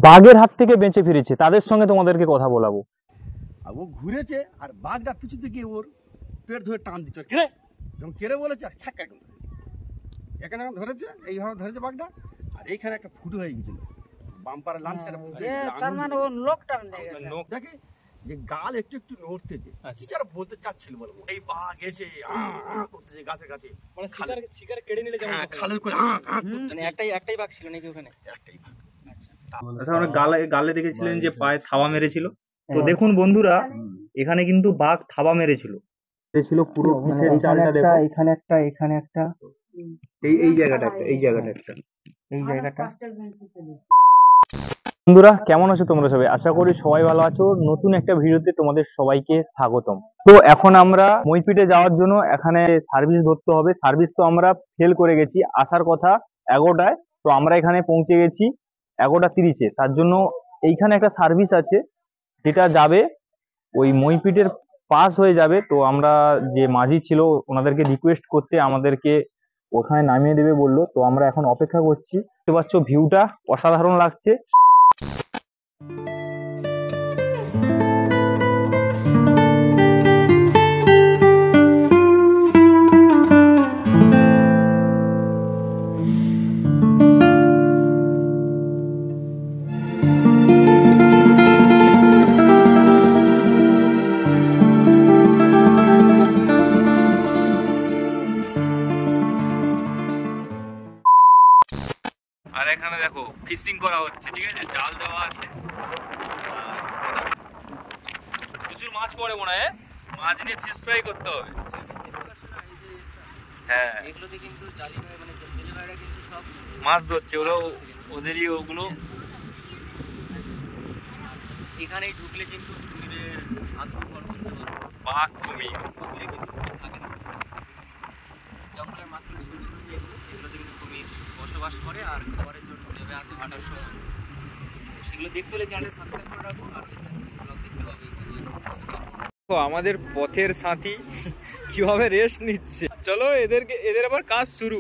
বাঘের হাত থেকে বেঁচে ফিরেছে, তাদের সঙ্গে তোমাদেরকে কথা বলাবো। আর ও ঘুরেছে আর বাঘটা পিছু থেকে ওর পেট ধরে টান দিচ্ছে, কেড়ে যখন কেড়ে বলেছে আর খ্যাক একদম এখানে ধরেছে, এইভাবে ধরেছে বাঘটা। আর এইখানে একটা ফুটো হয়ে গেছিল, বাম্পার লাল সেটা তার মানে ও লোকটা দেখে যে গাল একটু একটু নড়তেছে, যারা বলতে চাচ্ছিল বলে এই বাঘ এসে করতেছে গাছে গাছে, মানে শিকার কেড়ে নিলে যেমন খালের করে মানে একটাই বাঘ ছিল নাকি ওখানে? একটাই বাঘ। আচ্ছা, আমরা গালে দেখেছিলেন যে পায়ে থাবা মেরেছিল। তো দেখুন বন্ধুরা, এখানে কিন্তু বাঘ থাবা মেরেছিল পুরো পিঠের চালটা দেখো, এখানে একটা এই জায়গাটা একটা। বন্ধুরা কেমন আছো তোমরা সবাই? আশা করি সবাই ভালো আছো। নতুন একটা ভিডিওতে তোমাদের সবাইকে স্বাগতম। তো এখন আমরা মইপিটে যাওয়ার জন্য এখানে সার্ভিস ধরতে হবে। সার্ভিস তো আমরা ফেল করে গেছি, আসার কথা 11টায়, তো আমরা এখানে পৌঁছে গেছি 11:30-এ। তার জন্য এইখানে একটা সার্ভিস আছে যেটা যাবে ওই মইপিটের পাস হয়ে যাবে। তো আমরা যে মাঝি ছিল ওনাদেরকে রিকোয়েস্ট করতে আমাদেরকে ওখানে নামিয়ে দেবে বললো। তো আমরা এখন অপেক্ষা করছি। দেখতে পাচ্ছ ভিউটা অসাধারণ লাগছে। আর এখানে দেখো ফিশিং করা হচ্ছে, ঠিক আছে, জাল দেওয়া আছে, প্রচুর মাছ পড়ে মনে হয়। মাছ নিয়ে ফিশ ফ্রাই করতে হবে। হ্যাঁ, এগুলোতে কিন্তু জালি মানে জেলেরা কিন্তু সব মাছ ধরছে, ওরাও ওদেরই ওগুলো। এখানেই ঢুকলে কিন্তু কুমিরের আত্মহত্যা করতে পারবে। বাঘ কুমির কুমিরে কিন্তু কুমির থাকে না, জঙ্গলের মাঝখানে সুন্দর এগুলোতে কিন্তু কুমির বসবাস করে আর খাবারের জন্য নেমে আসে ভাটার সময়। সেগুলো দেখতে হলে চ্যানেল সাবস্ক্রাইব করে রাখো আর ব্লগ দেখতে হবে। আমাদের পথের সাথী কিভাবে রেস্ট নিচ্ছে, চলো এদের আবার কাজ শুরু।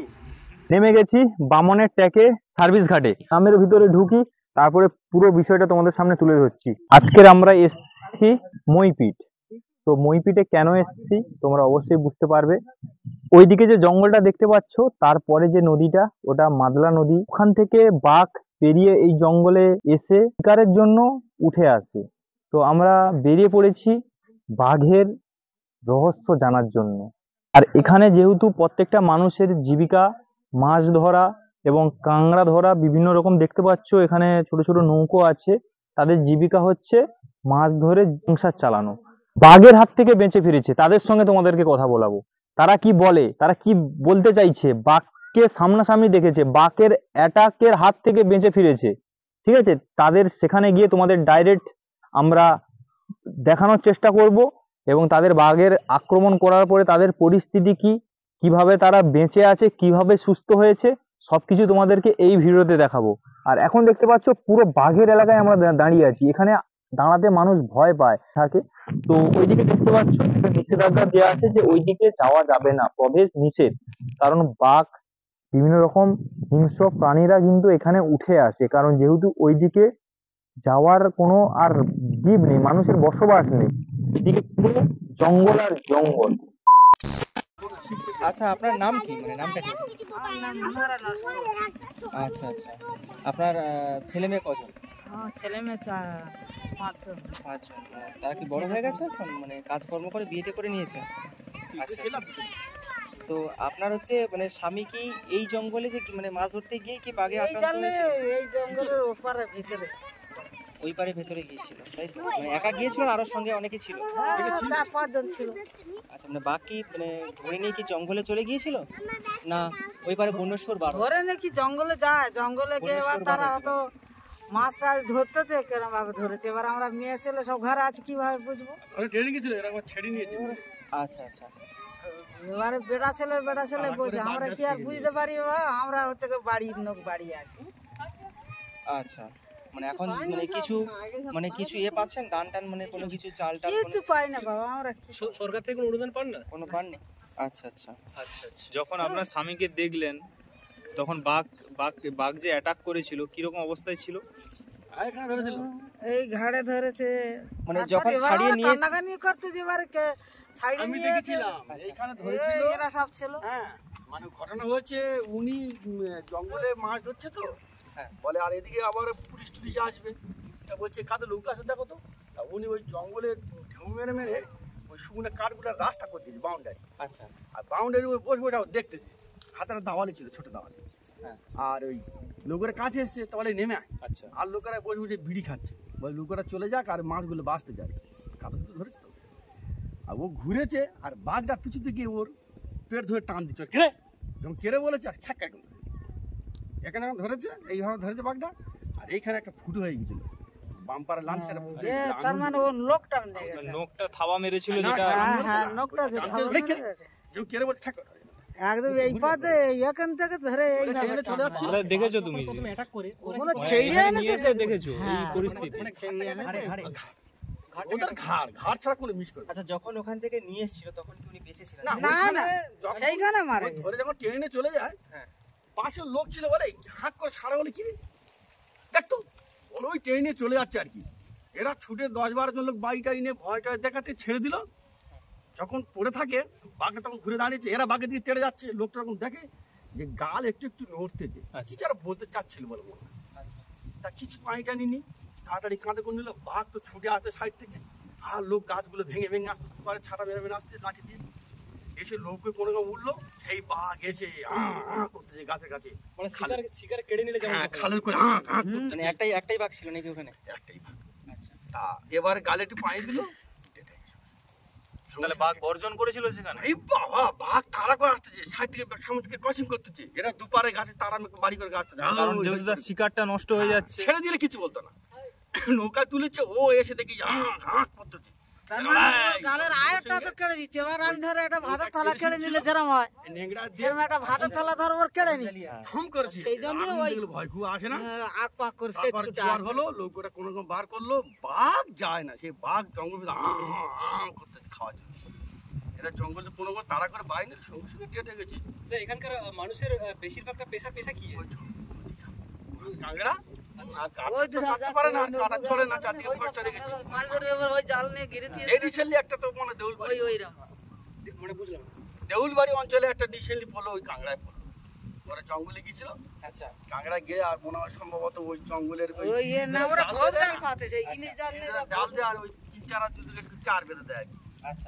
নেমে গেছি বামনের ট্যাকে সার্ভিস ঘাটে, গ্রামের ভিতরে ঢুকি, তারপরে পুরো বিষয়টা তোমাদের সামনে তুলে ধরছি। আজকের আমরা এসেছি মইপিট। তো মইপিটে কেন এসেছি তোমরা অবশ্যই বুঝতে পারবে। ওইদিকে যে জঙ্গলটা দেখতে পাচ্ছ, তারপরে যে নদীটা ওটা মাদলা নদী। ওখান থেকে বাঘ পেরিয়ে এই জঙ্গলে এসে শিকারের জন্য উঠে আসে। তো আমরা বেরিয়ে পড়েছি বাঘের রহস্য জানার জন্য। আর এখানে যেহেতু প্রত্যেকটা মানুষের জীবিকা মাছ ধরা এবং কাঁকড়া ধরা, বিভিন্ন রকম দেখতে পাচ্ছ এখানে ছোট ছোট নৌকো আছে, তাদের জীবিকা হচ্ছে মাছ ধরে সংসার চালানো। বাঘের হাত থেকে বেঁচে ফিরেছে, তাদের সঙ্গে তোমাদেরকে কথা বলাবো। তারা কি বলে, তারা কি বলতে চাইছে, বাঘকে সামনাসামনি দেখেছে, বাঘের অ্যাটাকের হাত থেকে বেঁচে ফিরেছে, ঠিক আছে। তাদের সেখানে গিয়ে তোমাদের ডাইরেক্ট আমরা দেখানোর চেষ্টা করব এবং তাদের বাঘের আক্রমণ করার পরে তাদের পরিস্থিতি কি, কিভাবে তারা বেঁচে আছে, কিভাবে সুস্থ হয়েছে, সবকিছু তোমাদেরকে এই ভিডিওতে দেখাবো। আর এখন দেখতে পাচ্ছ পুরো বাঘের এলাকায় আমরা দাঁড়িয়ে আছি। এখানে দাঁড়াতে মানুষ ভয় পায় থাকে। তো ওইদিকে দেখতে পাচ্ছ নিষেধাজ্ঞা দেওয়া আছে যে ওইদিকে যাওয়া যাবে না, প্রবেশ নিষেধ। কারণ বাঘ বিভিন্ন রকম হিংস্র প্রাণীরা কিন্তু এখানে উঠে আসে, কারণ যেহেতু ওইদিকে যাওয়ার কোনো আর জীব নেই, মানুষের বসবাস নেই, এদিকে পুরো জঙ্গল আর জঙ্গল। আচ্ছা, আপনার নাম কি, মানে নামটা কি? আচ্ছা আচ্ছা, আপনার ছেলে মেয়ে কজন? ছেলে মেয়ে 5জন। তারা কি বড় হয়ে গেছে এখন, মানে কাজকর্ম করে বিয়েটা করে নিয়েছে? আচ্ছা, তো আপনার হচ্ছে মানে স্বামী কি এই জঙ্গলে যে মানে মাছ ধরতে গিয়ে কি বাঘে আক্রান্ত হয়েছিল? এই জঙ্গলের ওপারের ভিতরে, ওই পারে ভেতরে গিয়েছিল, তাই তো? মানে একা গিয়েছিল না আরো সঙ্গে অনেকে ছিল? 4-5 ছিল। আচ্ছা, মানে বাঘ কি মানে ধরে নিয়ে কি জঙ্গলে চলে গিয়েছিল, না ওই পারে বনেশ্বর বার ধরে নাকি জঙ্গলে যায়, জঙ্গলে গিয়ে এবার তারা হয়তো মাছ টাছ ধরতেছে, কেরম ভাবে ধরেছে। এবার আমরা মেয়ে ছেলে সব ঘরে আছে, কিভাবে বুঝবো? ট্রেনিং ছিল, এরা ছেড়ে নিয়েছে। আচ্ছা আচ্ছা, এবারে বেটা ছেলে বলছে, আমরা কি আর বুঝতে পারি? আমরা হচ্ছে বাড়ির লোক বাড়ি আছি। আচ্ছা, মানে এখন মানে কিছু পাচ্ছেন, দান টান, মানে কোনো কিছু চাল টাল কিছু পাই না বাবা আমরা। সরকার থেকে কোনো অনুদান পান না? কোনো পাননি? আচ্ছা আচ্ছা আচ্ছা। যখন আপনার স্বামীকে দেখলেন তখন বাঘ যে অ্যাটাক করেছিল কিরকম অবস্থায় ছিল? আর এখানে ধরেছিল এই ঘাড়ে ধরেছে মানে যখন ছাড়িয়ে নিয়ে কান্নাকানি করতে যে এবারে সাইডে আমি নিয়ে দেখেছিলাম এইখানে ধরেছিল। এরা সব ছিল। হ্যাঁ মানে ঘটনা হচ্ছে উনি জঙ্গলে মাছ ধরছে তো, বলে আর এদিকে আবার পুলিশ টুলিশ আসবে, তা বলছে কাদের লোক আছে দেখো তো। তা উনি ওই জঙ্গলে ঢেউ মেরে মেরে ওই শুকনো কাঠগুলো রাস্তা করে দিয়েছে বাউন্ডারি। আচ্ছা আর বাউন্ডারি ওই বসে বসে দেখতেছে, হাতের দাওয়ালি ছিল ছোট দাওয়ালি। আর ওই লোকের কাছে এসছে তাহলে নেমে আয়। আচ্ছা আর লোকেরা বসে বসে বিড়ি খাচ্ছে, বলে লোকেরা চলে যাক আর মাছগুলো বাঁচতে যায়। কাদা তো ধরেছে তো, আর ও ঘুরেছে আর বাঘটা পিছুতে গিয়ে ওর পেট ধরে টান দিচ্ছে, কেড়ে যখন কেড়ে বলেছে আর খ্যাক একদম এখানে ধরেছে, এইভাবে ধরেছে বাঘটা। আর এইখানে একটা ফুটো হয়ে গেছিল বাম্পার লাঞ্চের ফুটো। তার মানে ও লোকটা নিয়ে গেছে। নোকটা থাবা মেরেছিল না, যেটা হ্যাঁ নোকটা যে যখন কেড়ে বলে খ্যাক একদম এই পাতে এখান থেকে ধরে এই চলে যাচ্ছে। তাহলে দেখেছো তুমি ওগুলো ছেড়ে এখানে নিয়ে এসে দেখেছো এই পরিস্থিতি? ওদের ঘাড় ঘাড় ছাড়া কোনো মিস করে না। আচ্ছা যখন ওখান থেকে নিয়ে এসেছিল তখন কি উনি বেঁচে ছিলেন? না ওইখানে না যখন সেইখানে মারে ওই ধরে যখন ট্রেনে চলে যায়, পাশের লোক ছিল বলে হাঁক করে সারা বলে কি রে? দেখতো বলে ওই ট্রেনে চলে যাচ্ছে আর কি। এরা ছুটে 10-12 জন লোক বাইকটা নিয়ে ভয়টা দেখাতে ছেড়ে দিল। যখন পড়ে থাকে বাঘটা তখন ঘুরে দাঁড়িয়েছে, এরা বাঘের দিকে তেড়ে যাচ্ছে। লোকটা তখন দেখে যে গাল একটু একটু নড়তেছে, কিছু আর বলতে চাচ্ছিল বলে মনে হয়। তা কিছু পানিটা নিনি, তাড়াতাড়ি কাঁধে করে নিল। বাঘ তো ছুটে আসছে সাইড থেকে, আর লোক গাছগুলো ভেঙে ভেঙে আসতে পারে, ছাটা মেরে মেরে আসছে লাঠি দিয়ে। এসে লোককে কোনো রকম উঠলো, সেই বাঘ এসে করতেছে গাছের কাছে, মানে শিকার কেড়ে নিলে যেমন খালের করে মানে একটাই বাঘ ছিল নাকি ওখানে? একটাই বাঘ। আচ্ছা তা এবার গালে একটু পানি দিল, তাহলে বাঘ গর্জন করেছিল সেখানে? এই বাবা বাঘ তাড়া করে আসতেছে সাইড থেকে, সামনে থেকে ক্রসিং করতেছে। এরা দুপারে গাছে তাড়া বাড়ি করে আসতেছে, কারণ যেহেতু তার শিকারটা নষ্ট হয়ে যাচ্ছে। ছেড়ে দিলে কিছু বলতো না। নৌকা তুলেছে, ও এসে দেখি করতেছে। তার মানে ওর গালের আয়টা তো কেড়ে নিচ্ছে। এবার আমি ধরে একটা ভাতের থালা কেড়ে নিলে যেরকম হয়, নেংড়া দিয়ে সেরকম একটা ভাতের থালা ধর ওর কেড়ে নি হাম করেছে। সেই জন্য ওই ভয় খুব আসে না। আগ পাক করে তারপর ছুটে জোয়ার আসে। হলো, লোকটা কোনো রকম বার করলো, বাঘ যায় না। সেই বাঘ জঙ্গল করতেছে খাওয়ার জন্য। এরা জঙ্গলে কোনো রকম তাড়া করে বাইরে সঙ্গে সঙ্গে টেটে গেছে। এখানকার মানুষের বেশিরভাগটা পেশা কি? কাঁকড়া আর ওই তো কাটতে পারে না, কাটা চলে না, চারদিকে ফাঁসটা রেখেছে। মাছ ধরে এবার ওই জাল নিয়ে ঘিরে দিয়ে এই রিসেন্টলি একটা তো মানে ওই ওইরকম মানে বুঝলাম। দেউলবাড়ি অঞ্চলে একটা রিসেন্টলি পড়লো, ওই কাঁকড়ায় পড়লো। ওরা জঙ্গলে গিয়েছিল, আচ্ছা কাঁকড়া গিয়ে আর মনে হয় সম্ভবত ওই জঙ্গলের ওই না ওরা ঘোর জাল পাতে সেই ইলিশ জাল নিয়ে ওরা জাল দেয় আর ওই 3-4 হাত দুটো একটু চার বেঁধে দেয় আর কি। আচ্ছা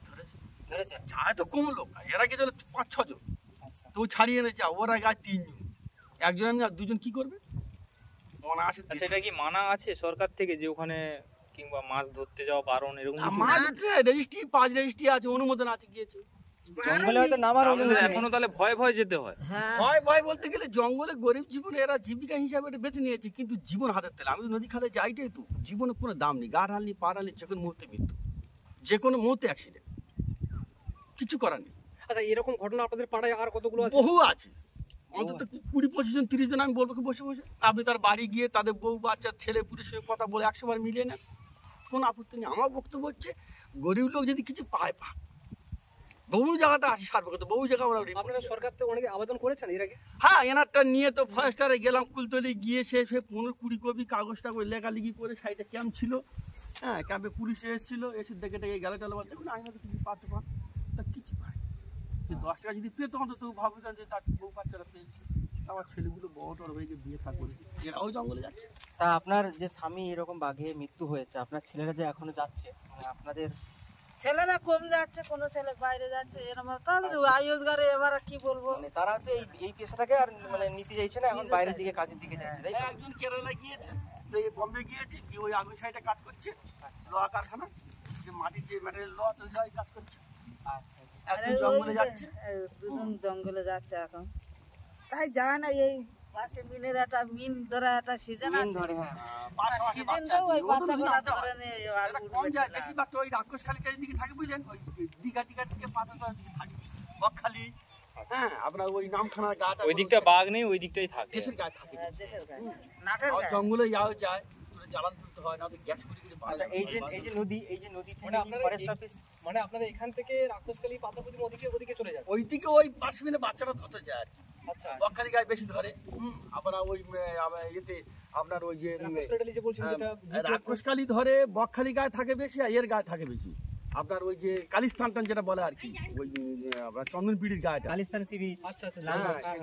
ধরেছে ধরেছে ছায় তো কম লোক, এরা গেছিল 5-6 জন, আচ্ছা তো ছাড়িয়ে এনেছে। ওরা গায়ে 3 জন, একজন আর দুজন কি করবে মনে আসে। সেটা কি মানা আছে সরকার থেকে যে ওখানে কিংবা মাছ ধরতে যাওয়া বারণ এরকম কিছু? রেজিস্ট্রি 5 রেজিস্ট্রি আছে, অনুমোদন আছে, গিয়েছে। জঙ্গলে হয়তো নামার তাহলে এখনো তাহলে ভয় ভয় যেতে হয়। হ্যাঁ ভয় ভয় বলতে গেলে জঙ্গলে গরিব জীবনে এরা জীবিকা হিসাবে এটা বেছে নিয়েছে, কিন্তু জীবন হাতের তেলে। আমি নদী খালে যাইটাই তো, জীবনে কোনো দাম নেই। গা হারলি পা হারলি যে কোনো মুহূর্তে মৃত্যু, যে কোনো মুহূর্তে অ্যাক্সিডেন্ট, কিছু করার নেই। আচ্ছা এরকম ঘটনা আপনাদের পাড়ায় আর কতগুলো আছে? বহু আছে, অন্তত 20-25 জন 30 জন আমি বলবো বসে বসে। আপনি তার বাড়ি গিয়ে তাদের বউ বাচ্চা ছেলে পুরুষের সঙ্গে কথা বলে 100 বার মিলিয়ে নেন, কোনো আপত্তি নেই। আমার বক্তব্য হচ্ছে গরিব লোক যদি কিছু পায় পাক। বহু জায়গাতে আসি সার্ভে করতে, বহু জায়গা আমরা আপনারা সরকার থেকে অনেকে আবেদন করেছেন এর আগে? হ্যাঁ, এনারটা নিয়ে তো ফরেস্টারে গেলাম, কুলতলি গিয়ে সে 15-20 কপি কাগজটা করে লেখালেখি করে, সাইডে ক্যাম্প ছিল। হ্যাঁ, ক্যাম্পে পুলিশে এসেছিল, এসে দেখে গেলে টালে বল দেখুন আমি হয়তো কিছু পারতে পার, তা কিছু পাই 10 টাকা যদি পেতো অন্তত ভাবতেন যে তার বউ বাচ্চারা পেয়েছে। আমার ছেলেগুলো বড় টড় হয়ে গিয়ে বিয়ে থা করেছে, এরাও জঙ্গলে যাচ্ছে। তা আপনার যে স্বামী এরকম বাঘে মৃত্যু হয়েছে, আপনার ছেলেরা যে এখনো যাচ্ছে, মানে আপনাদের ছেলেরা কম যাচ্ছে, কোনো ছেলে বাইরে যাচ্ছে, এরকম তাদের আয় রোজগারে এবার কি বলবো। মানে তারা হচ্ছে এই পেশাটাকে আর মানে নিতে চাইছে না, এখন বাইরের দিকে কাজের দিকে যাচ্ছে, তাই তো? একজন কেরালা গিয়েছে, তো এই বম্বে গিয়েছে, কি ওই আগুন সাইডে কাজ করছে, লোহা কারখানা, যে মাটির যে ম্যাটেরিয়াল লোহা তৈরি হয় কাজ করছে। আচ্ছা আচ্ছা একজন জঙ্গলে যাচ্ছে, দুজন জঙ্গলে যাচ্ছে এখন, তাই যায় না। এই পাশে মিনের একটা মিন ধরা একটা সিজন দিন আছে, ধরে হ্যাঁ পাশাপাশি বাচ্চা সিজনটাও ওই আছে, বাচ্চা ওদের গুলা আনতে হয়। ধরে নিয়ে আর এরা কম যায়, বেশিরভাগটা ওই রাক্ষসখালীটা দিকে থাকে বুঝলেন, ওই দীঘা টিঘা দিকে পাথরটার দিকে থাকে, বকখালি। হ্যাঁ, আপনার ওই নামখানার গাটা ওই দিকটা বাঘ নেই, ওই দিকটাই থাকে। দেশের গায়ে থাকে। দেশের গায়ে নাটের আর গায়ে। জঙ্গলে যাও যায়, জ্বালান তুলতে হয় না, গ্যাস করে আচ্ছা এই যে নদী থেকে ফরেস্ট অফিস, মানে আপনারা এখান থেকে রাক্ষসখালী পাতাপুতি ওদিকে চলে যান? ওইদিকে ওই 5 মিনিট বাচ্চারা ধরতে যায় আর কি। আচ্ছা বকখালি গায়ে বেশি ধরে। আপনার ওই ইয়েতে আপনার ওই যে রাক্ষসকালী ধরে, বকখালি গায়ে থাকে বেশি, আর এর গায়ে থাকে বেশি। আপনার ওই যে কালিস্তান যেটা বলে আর কি, ওই আপনার চন্দনপিড়ির গায়েটা, কালিস্তান সি বিচ। আচ্ছা আচ্ছা,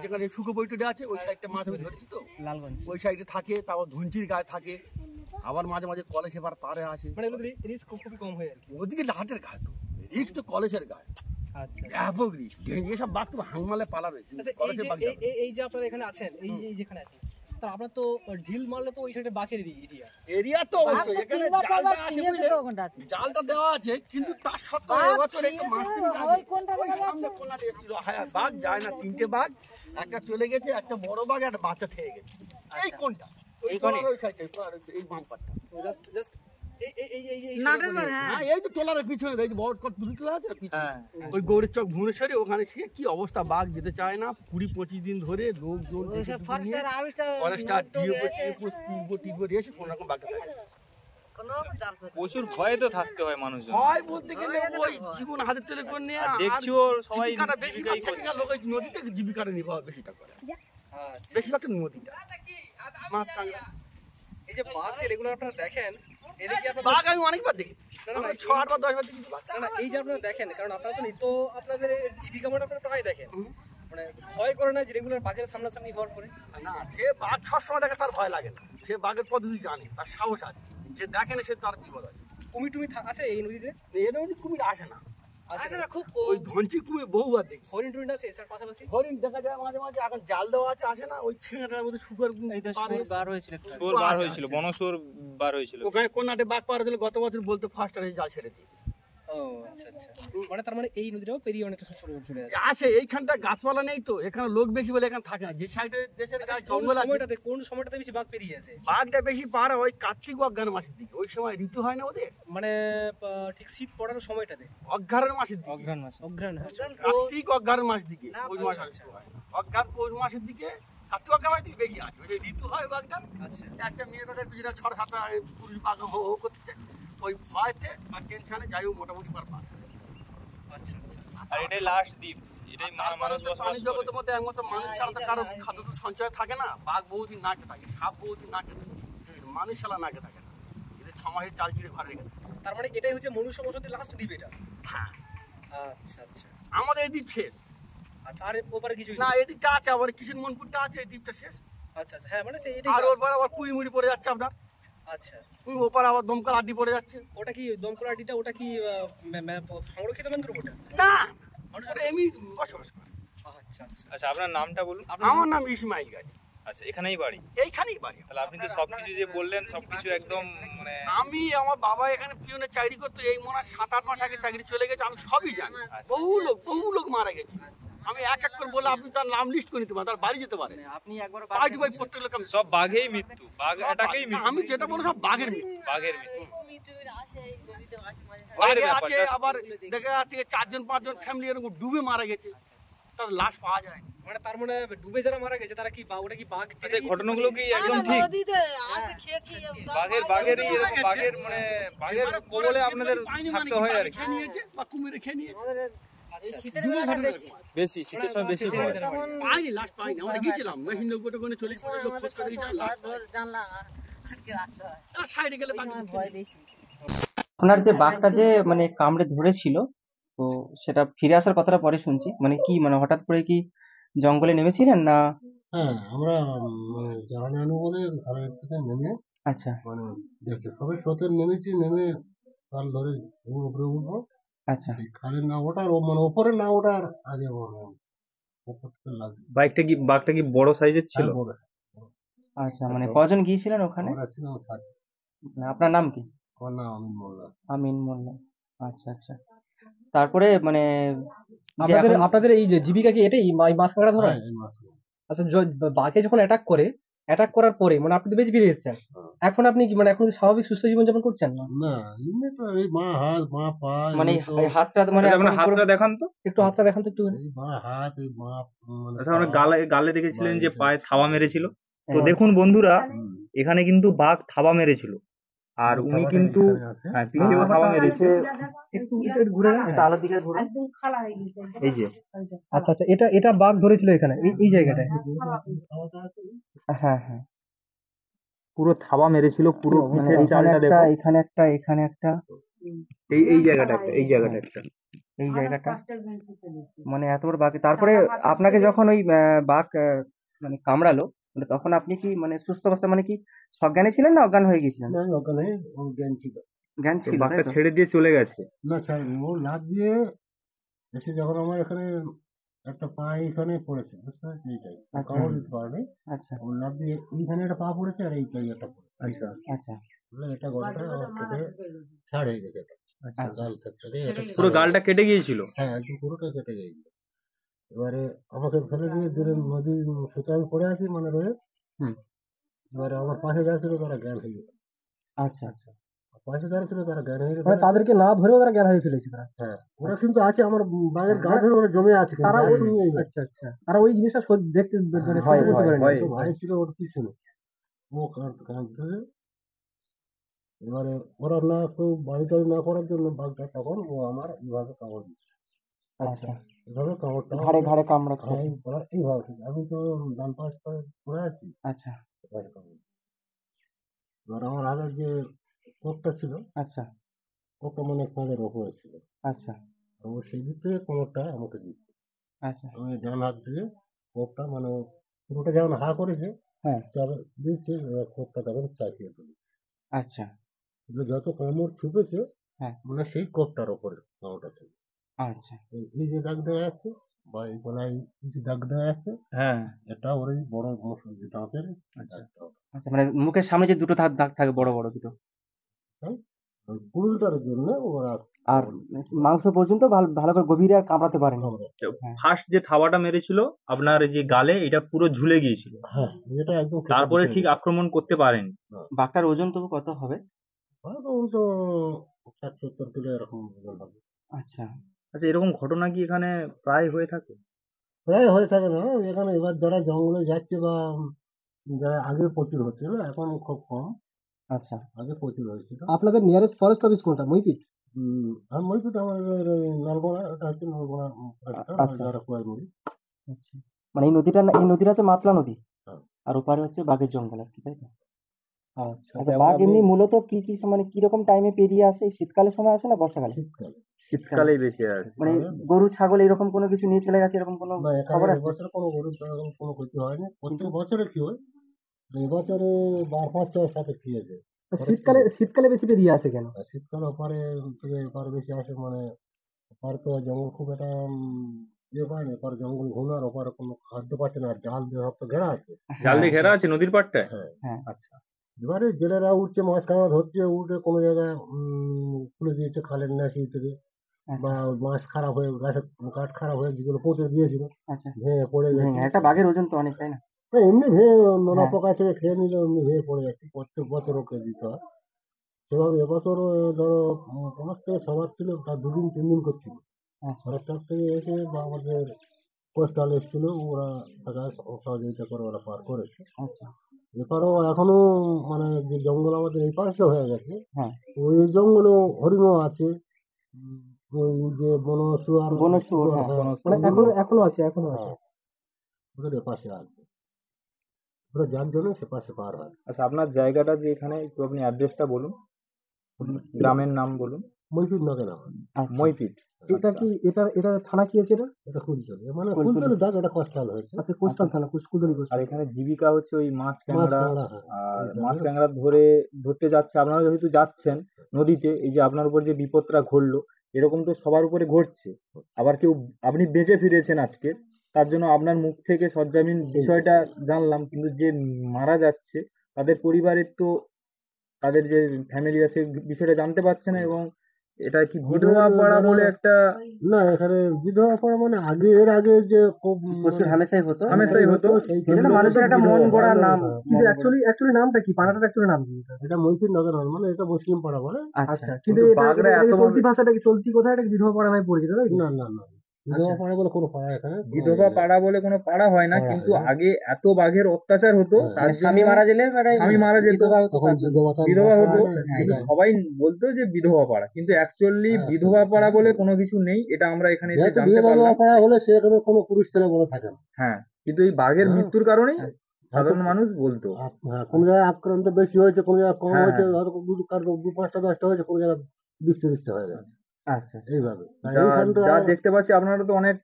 যেখানে শুকো বৈঠকটা আছে ওই সাইডটা মাছ আমি ধরেছি তো, লালগঞ্জ ওই সাইডে থাকে। তারপর ধুঞ্চির গায়ে থাকে, আবার মাঝে মাঝে কলেজ এবার পারে আসে। মানে এগুলো রিস্ক খুবই কম হয় আর কি। ওদিকে হাটের গায়ে তো রিস্ক, তো কলেজের গায়ে আচ্ছা ব্যাপক রিস্ক। এসব বাঘ তো হাংমালে পালাবে, কলেজের বাঘ যাবে। এই যে আপনারা এখানে আছেন, এই যেখানে আছেন, তা আপনার তো ঢিল মারলে তো ওই সাইডে বাঘের এরিয়া তো অবশ্যই এখানে জালটা দেওয়া আছে, কিন্তু তার সত্ত্বেও এবছর একটু মাছ বাঘ যায় না। 3টে বাঘ, একটা চলে গেছে, একটা বড় বাঘ, একটা বাচ্চা থেকে গেছে। এই কোনটা? এই বাম পাটটা জাস্ট এই তো ট্রলারের পিছনে এই বড় দুটো ট্রলার আছে পিছনে, ওই গৌরীর চক ভুবনেশ্বরে, ওখানে সে কি অবস্থা, বাঘ যেতে চায় না। 20-25 দিন ধরে লোকজন এসে কোন রকম বাঘটা প্রচুর ভয়ে তো থাকতে হয় মানুষ, হয় বলতে গেলে ওই জীবন হাতের তেলে করে নিয়ে দেখছি ওর সবাই নদী থেকে জীবিকাটা নির্বাহ বেশিটা করে, বেশিরভাগ নদীটা মাছ কাঁকড়া। এই যে বাঘ রেগুলার আপনারা দেখেন, বাঘ আমি অনেকবার দেখেছি, 6-8 বার 10 বার দেখেছি বাঘ। না এই যে আপনারা দেখেন, কারণ আপনারা তো নিত্য আপনাদের জীবিকা মানে আপনারা প্রায় দেখেন, মানে ভয় করে না যে রেগুলার বাঘের সামনাসামনি হওয়ার পরে? না, সে বাঘ সবসময় দেখে, তার ভয় লাগে না, সে বাঘের পদ্ধতি জানে, তার সাহস আছে, যে দেখে না সে তার বিপদ আছে। কুমির টুমি আছে এই নদীতে? এই নদী কুমির আসে না, খুব ওই ধনচি কুমির বহুবার দেখি। হরিণ টুরিণ আছে এর পাশাপাশি? হরিণ দেখা যায় মাঝে মাঝে, এখন জাল দেওয়া আছে, আসে না। ওই ছেঁড়াটার মধ্যে শুকর বার হয়েছিল, বনশুয়োর বার হয়েছিল ওখানে, কোন নাটে বাঘ পার হয়েছিল গত বছর, বলতে ফার্স্ট আর জাল ছেড়ে দিয়ে। ও আচ্ছা আচ্ছা, মানে তার মানে এই নদীটাও পেরিয়ে অনেকটা চলে আসে। আছে এইখানটা গাছপালা নেই তো, এখানে লোক বেশি বলে এখানে থাকে না। যে সাইডে দেশের জঙ্গল আছে, কোন সময়টাতে বেশি বাঘ পেরিয়ে আসে? বাঘটা বেশি পার হয় কার্তিক অজ্ঞান মাসের দিকে, ওই সময় ঋতু হয় না ওদের, মানে ঠিক শীত পড়ার সময়টাতে, অজ্ঞান মাসের দিকে, অঘ্রাণ কার্তিক অজ্ঞান মাস দিকে, ওই মাস অজ্ঞান পৌষ মাসের দিকে, কার্তিক অজ্ঞান মাসের দিকে বেশি আছে, ওই ঋতু হয় বাঘটা। আচ্ছা, একটা মেয়ে বাঘের যেটা 6-7টা পুরুষ বাঘ হো হো করতেছে, ওই ভয়তে আর টেনশনে যাই হোক মোটামুটি পার পার। আচ্ছা আচ্ছা, আর এটাই লাস্ট দ্বীপ, এটাই মানুষ বসবাস করে। জগতের মধ্যে একমাত্র মানুষ ছাড়া তো কারো খাদ্য তো সঞ্চয় থাকে না। বাঘ বহুদিন নাকে থাকে, সাপ বহুদিন নাকে থাকে, মানুষ ছাড়া নাকে থাকে না। এদের 6 মাসের চাল চিড়ে ঘরে রেখে থাকে। তার মানে এটাই হচ্ছে মনুষ্য বসতির লাস্ট দ্বীপ এটা? হ্যাঁ। আচ্ছা আচ্ছা, আমাদের এই দ্বীপ শেষ। আচ্ছা, আর ওপারে কিছু না, এই দ্বীপটা আছে, আবার কিশোরমনপুরটা আছে, এই দ্বীপটা শেষ। আচ্ছা আচ্ছা, হ্যাঁ, মানে আর ওর আবার কুইমুড়ি পড়ে যাচ্ছে আপনার। আচ্ছা, ওপার আবার দমকল আড্ডি পড়ে যাচ্ছে। ওটা কি দমকল আড্ডিটা? ওটা কি সংরক্ষিত ম্যানগ্রোভ? ওটা না, ওটা এমনি বসবাস করে। আচ্ছা আচ্ছা আচ্ছা, আপনার নামটা বলুন। আমার নাম ইসমাইল গাজী। আচ্ছা, এখানেই বাড়ি? এইখানেই বাড়ি। তাহলে আপনি তো সবকিছু যে বললেন সবকিছু একদম মানে, আমি, আমার বাবা এখানে পিয়নের চাকরি করতো, এই মনে হয় 7-8 মাস আগে চাকরি চলে গেছে, আমি সবই জানি। বহু লোক মারা গেছে, আমি এক এক করে বলে আপনি তার নাম লিস্ট করে নিতে পারেন, তার বাড়ি যেতে পারে। আপনি একবার প্রত্যেক লোক সব বাঘেই মৃত্যু, বাঘ এটাকেই মৃত্যু। আমি যেটা বলবো সব বাঘের মৃত্যু, বাঘের মৃত্যু। বাইরে আছে, আবার দেখা যাচ্ছে 4-5 ফ্যামিলি এরকম ডুবে মারা গেছে, তার লাশ পাওয়া যায় না। মানে তার মানে ডুবে যারা মারা গেছে তারা কি ওটা কি বাঘ? আচ্ছা, ঘটনাগুলো কি একদম ঠিক? বাঘের মানে বাঘের কবলে আপনাদের থাকতে হয় আর কি? খেয়ে নিয়েছে বা কুমিরে খেয়ে নিয়েছে। বেশি শীতের সময় বেশি হয়। পাইনি, লাশ পাইনি। আমরা গেছিলাম মেশিন উপরে কোনে চলে লোক খোঁজ করে সাইডে গেলে ভয় বেশি। ওনার যে বাঘটা যে মানে কামড়ে ধরেছিল, তো সেটা ফিরে আসার কথাটা পরে শুনছি। মানে কি, মানে হঠাৎ করে কি জঙ্গলে নেমেছিলেন না? হ্যাঁ, আমরা জানানো বলে ঘরের থেকে নেমে, আচ্ছা মানে দেখছি সবাই স্রোতে নেমেছি, নেমে কাল ধরে উপরে উঠবো। আচ্ছা, খালি না ওঠার, মানে ওপরে না ওঠার আগে ওপর থেকে লাগবে। বাঘটা কি বড় সাইজের ছিল? বড়। আচ্ছা, মানে কজন গিয়েছিলেন ওখানে? আমরা ছিলাম 7। আপনার নাম কি? আমার নাম আমিন মোল্লা। আমিন মোল্লা। আচ্ছা আচ্ছা, তারপরে মানে আপনাদের এই জীবিকা কি এটাই মাছ কাঁকড়া ধরা? এই মাছ। আচ্ছা, বাঘে যখন অ্যাটাক করার পরে মানে আপনি তো বেঁচে ফিরে এসেছেন, এখন আপনি কি মানে এখন স্বাভাবিক সুস্থ জীবনযাপন করছেন? না, এমনি তো এই মা হাত মা পা, মানে হাতটা, মানে হাতটা দেখান তো একটু, হাতটা দেখান তো একটু। এই মা হাত, এই মা মানে আচ্ছা, আমরা গালে দেখেছিলেন যে পায়ে থাবা মেরেছিল। তো দেখুন বন্ধুরা, এখানে কিন্তু বাঘ থাবা মেরেছিল, আর উনি কিন্তু হ্যাঁ পিঠেও থাবা মেরেছে। একটু একটু ঘুরে না, এটা আলোর দিকে ঘুরুন। এই যে আচ্ছা আচ্ছা, এটা এটা বাঘ ধরেছিল এখানে এই জায়গাটায়। হ্যাঁ হ্যাঁ পুরো থাবা মেরেছিল, পুরো মানে পিঠের এখানে চালটা একটা দেখো। এখানে একটা এই জায়গাটা একটা, এই জায়গাটা একটা। এই জায়গাটা, মানে এত বড় বাঘ। তারপরে আপনাকে যখন ওই বাঘ মানে কামড়ালো, মানে তখন আপনি কি মানে সুস্থ অবস্থা, মানে কি সজ্ঞানে ছিলেন না অজ্ঞান হয়ে গেছিলেন? না ওখানে ও জ্ঞান ছিল। জ্ঞান তো ছিল, তাই বাঘটা তো? ছেড়ে দিয়ে চলে গেছে। না ছাড়েনি, ও লাফ দিয়ে এসে যখন আমার এখানে একটা পা এইখানে পড়েছে, বুঝতে পারছি এইটাই আচ্ছা। কামড় দিতে পারেনি। আচ্ছা ও লাফ দিয়ে এইখানে একটা পা পড়েছে আর এইটাই একটা পড়েছে। আচ্ছা আচ্ছা বুঝলে, এটা গলাটা আমার কেটে ছাড় হয়ে গেছে, এটা আচ্ছা গাল থেকে এটা ছাড় পুরো হয়ে গালটা গেছে। কেটে গিয়েছিল। হ্যাঁ একদম পুরোটাই কেটে গেছে। এবারে আমাকে ফেলে দিয়ে দূরে নদীর সুতো আমি পড়ে আছি মানে রয়ে। হুম। এবারে আমার পাশে যারা ছিল তারা জ্ঞান হয়ে গেল। আচ্ছা আচ্ছা, পাশে যারা ছিল তারা জ্ঞান হয়ে মানে গেল। তাদেরকে না ধরেও তারা জ্ঞান হারিয়ে ফেলেছে তারা। হ্যাঁ ওরা কিন্তু আছে আমার বাঘের গা ধরে ওরা জমে আছে, কিন্তু তারা আর ওই তুমি এই না। আচ্ছা আচ্ছা, তারা ওই জিনিসটা দেখতে মানে হয়, সহ্য করতে হয়, পারেনি। হয়। তো ভাই ছিল ওর পিছনে, ও কাঁদতেছে। এবারে ওরা না কেউ বাড়ি টাড়ি না করার জন্য বাঘটা তখন ও আমার এইভাবে কামড় দিচ্ছে। আচ্ছা, এভাবে কামড়টা ঘাড়ে ঘাড়ে কামড়াচ্ছে। হ্যাঁ এইভাবে ঠিক। আমি তো ডান পাশ করে পড়ে আছি, আচ্ছা এবারে কামড়। এবার আমার হাতের যে কোটটা ছিল, আচ্ছা কোটটা মানে কাঁধের ওপরে ছিল। আচ্ছা ও সেই দিক থেকে কোমরটা আমাকে দিচ্ছে। আচ্ছা, আমি ডান হাত দিয়ে কোটটা মানে ও পুরোটা যেমন হা করেছে হ্যাঁ চাপ দিচ্ছে, এবার কোটটা তখন চাপিয়ে দিল। আচ্ছা যত কামড় ছুপেছে হ্যাঁ মানে সেই কোটটার ওপরে কামড়টা ছিল। আচ্ছা এই যে দাগ দেওয়া যাচ্ছে বা এই গলায় যে দাগ দেওয়া যাচ্ছে, হ্যাঁ এটা ওর এই বড় দাঁতের আচ্ছা। দাগটা। আচ্ছা, মানে মুখের সামনে যে দুটো দাগ থাকে বড় বড় দুটো, হ্যাঁ ওই পুরুলটার জন্য ওরা আর মাংস পর্যন্ত ভালো করে গভীরে আর কামড়াতে পারেনি। হ্যাঁ ফার্স্ট যে থাবাটা মেরেছিল আপনার যে গালে, এটা পুরো ঝুলে গিয়েছিল। হ্যাঁ এটা একদম কেটে তারপরে দিতে ঠিক হবে। আক্রমণ করতে পারেনি। বাঘটার ওজন তবু কত হবে? হ্যাঁ, তখন তো 60-70 কিলো এরকম ওজন হবে। আচ্ছা আচ্ছা এরকম ঘটনা কি এখানে প্রায় হয়ে থাকে? প্রায় হয়ে থাকে না এখানে। এবার যারা জঙ্গলে যাচ্ছে বা যারা আগে প্রচুর হচ্ছিল, এখন খুব কম। আচ্ছা, আগে প্রচুর হয়েছিল। আপনাদের নিয়ারেস্ট ফরেস্ট অফিস কোনটা? মইপিট? আর মইপিট আমাদের নলগোড়া, এটা হচ্ছে নলগোড়া আচ্ছা। যারা কুয়ারমুড়ি। আচ্ছা, মানে এই নদীটা হচ্ছে মাতলা নদী, হ্যাঁ। আর ওপারে হচ্ছে বাঘের জঙ্গল আর কি, তাই তো? আচ্ছা আচ্ছা, বাঘ এমনি মূলত কি মানে কিরকম টাইমে পেরিয়ে আসে? এই শীতকালের সময় আসে না বর্ষাকালে? শীতকালে। শীতকালেই বেশি আছে। মানে গরু ছাগল এরকম কোনো কিছু নিয়ে চলে গেছে, এরকম কোনো না এখানে খবর আছে? এবছর কোনো গরুর সেরকম কোনো ক্ষতি হয়নি। প্রত্যেক বছরে কি হয়, এবছরে 4-5 সাথে খেয়েছে। শীতকালে বেশি পেরিয়ে আসে কেন? আর শীতকালে ওপারে থেকে এপারে বেশি আসে, মানে ওপারে তো জঙ্গল খুব একটা ইয়ে পায় না, এপারে জঙ্গল ঘন আর ওপারে কোনো খাদ্য পাচ্ছে না, আর জাল দিয়ে সব তো ঘেরা আছে। জাল দিয়ে ঘেরা আছে নদীর পাড়টায়? হ্যাঁ হ্যাঁ আচ্ছা এবারে জেলেরা উঠছে, মাছ কাঁকড়া ধরছে, উঠে কোনো জায়গায় খুলে দিয়েছে খালের নাসি থেকে, বা মাছ খারাপ হয়ে গাছের কাঠ খারাপ হয়ে যেগুলো পুঁতে দিয়েছিল আচ্ছা, ভেঙে পড়ে যাচ্ছে। একটা বাঘের ওজন তো অনেক, তাই না? না, এমনি ভেঙে নোনা হ্যাঁ। পোকা থেকে খেয়ে নিলে এমনি ভেঙে পড়ে যাচ্ছে। প্রত্যেক বছর ওকে দিতে হয় সেভাবে। এবছর ধরো 5 থেকে 6 বার ছিল, তার 2-3 দিন করছিল। আচ্ছা ফরেস্টার থেকে এসে বা আমাদের কোস্টাল এসেছিল, ওরা টাকা সহযোগিতা করে ওরা পার করেছে। আচ্ছা এপারেও এখনো মানে যে জঙ্গল আমাদের এই পাশে হয়ে গেছে, হ্যাঁ, ওই জঙ্গলেও হরিণও আছে। ওই যে বনশুয়ার হ্যাঁ, হ্যাঁ, মানে এখনো আছে হ্যাঁ, ওদের এপাশে আছে। ওরা যার জন্য সে পাশে পার হয়। আচ্ছা আপনার জায়গাটা যে এখানে একটু আপনি অ্যাড্রেসটা বলুন, গ্রামের নাম বলুন। মইপিট নগে না, আচ্ছা। মইপিট। এটা কি এটা থানা কি আছে এটা? এটা কুলতলি, মানে কুলতলি। কুলতলি ডাক, এটা কোস্টাল হয়েছে। আচ্ছা, কোস্টাল থানা, কুলতলি আর কোস্টাল। এখানে জীবিকা হচ্ছে ওই মাছ মাছ ক্যাংড়া। কাঁকড়া, হ্যাঁ। আর এইটা মাছ হলো- ক্যাংড়া ধরতে যাচ্ছে, আপনারা যেহেতু যাচ্ছেন নদীতে, এই যে আপনার উপর যে বিপদটা ঘটলো, এরকম তো সবার উপরে ঘটছে। আবার কেউ, আপনি বেঁচে ফিরেছেন আজকে, তার জন্য আপনার মুখ থেকে সরজমিন বিষয়টা জানলাম, কিন্তু যে মারা যাচ্ছে তাদের পরিবারের তো, তাদের যে ফ্যামিলি আছে বিষয়টা জানতে পারছে না। এবং এটা কি বিধবা পাড়া বলে একটা না, এখানে বিধবা পাড়া মানে এর আগে যে খুব প্রচুর হামেশাই হতো। হামেশাই হতো। সেই এটা জন্য মানুষের একটা মন গড়া নাম। হ্যাঁ। কিন্তু অ্যাকচুয়ালি নামটা কি? পাড়াটার অ্যাকচুয়ালি নাম কি? এটা মইপিট নগর নয়, মানে এটা মুসলিম পাড়া বলে। আচ্ছা, কিন্তু বাঘরা এত চলতি ভাষাটা কি, চলতি কথা, এটা কি বিধবা পাড়া নামে পরিচিত, তাই তো? না না না, বিধবা পাড়া বলে কোনো পাড়া এখানে বিধবা পাড়া বলে কোনো পাড়া হয় না, পাড়া কিন্তু হয় না। আগে এত বাঘের অত্যাচার হতো, হ্যাঁ, তার স্বামী মারা গেলে স্বামী মারা যেত, তখন বিধবা হতো, হ্যাঁ, কিন্তু সেটাই। সবাই বলতো যে বিধবা পাড়া, কিন্তু অ্যাকচুয়ালি হ্যাঁ, বিধবা পাড়া বলে কোনো কিছু নেই, এটা আমরা এখানে এসে যেহেতু জানতে বিধবা পারলাম। পাড়া হলে সেখানে কোনো পুরুষ ছেলে বলে থাকে না। হ্যাঁ, কিন্তু এই বাঘের হ্যাঁ। মৃত্যুর কারণেই হ্যাঁ। সাধারণ মানুষ বলতো। হ্যাঁ, কোন জায়গায় আক্রান্ত বেশি হয়েছে, কোন জায়গায় কম হ্যাঁ, হয়েছে, হ্যাঁ। হয়তো কারো 2-5টা 10টা হয়েছে, কোন জায়গায় 20-30টা হয়ে গেছে আচ্ছা এইভাবে। আর যা এইখানটা যা দেখতে পাচ্ছি আপনারা তো অনেক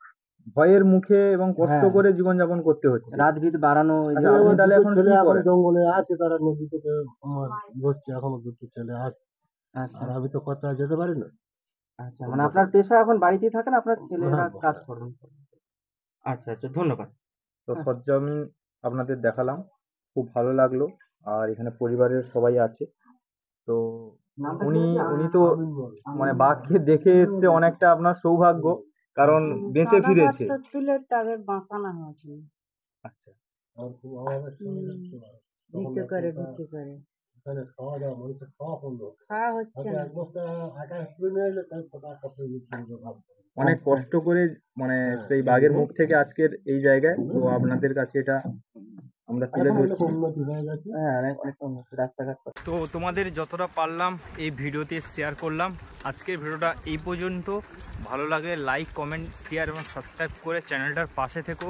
ভয়ের মুখে এবং কষ্ট হ্যাঁ। করে জীবনযাপন করতে হচ্ছে। রাত ভিত বাড়ানো এই আচ্ছা, যে- আপনি আমার তাহলে দুটো এখন ছেলে কি এখন করেন? জঙ্গলে আছে, তারা নদী থেকে আমার ধরছে, এখনো দুটো ছেলে আছে, আচ্ছা আর আমি তো কোথাও যেতে পারি না। আচ্ছা, মানে আপনার পেশা এখন বাড়িতেই থাকেন, আপনার ছেলেরা হ্যাঁ, কাজ করেন? আচ্ছা আচ্ছা, ধন্যবাদ। তো সরজমিন আপনাদের দেখালাম, খুব ভালো লাগলো। আর এখানে পরিবারের সবাই আছে। তো উনি তো মানে বাঘকে দেখে এসছে, অনেকটা আপনার সৌভাগ্য, কারণ বেঁচে ফিরেছে। তুলে তাদের বাঁচানো হয়েছে, আচ্ছা, আর খুব অভাবের সময় যাচ্ছে না। তখন ভিটে করে এখানটা- ভিটে করে এখানে খাওয়া দাওয়া, মানুষের খাওয়া বন্ধ। খাওয়া হচ্ছে হয়তো না। এক বস্তা আটা কিনে নিয়ে এলে তার কত আটা কিনে বিক্রি করে ভাব। অনেক কষ্ট করে মানে হ্যাঁ। সেই বাঘের মুখ থেকে আজকের এই জায়গায়, তো আপনাদের কাছে এটা আমরা তুলে এখন অনেক ধরছি। উন্নতি হয়ে গেছে। হ্যাঁ, অনেক উন্নত রাস্তাঘাট। তো তোমাদের যতটা পারলাম এই ভিডিওতে শেয়ার করলাম। আজকের ভিডিওটা এই পর্যন্ত। ভালো লাগলে লাইক, কমেন্ট, শেয়ার এবং সাবস্ক্রাইব করে চ্যানেলটার পাশে থেকো।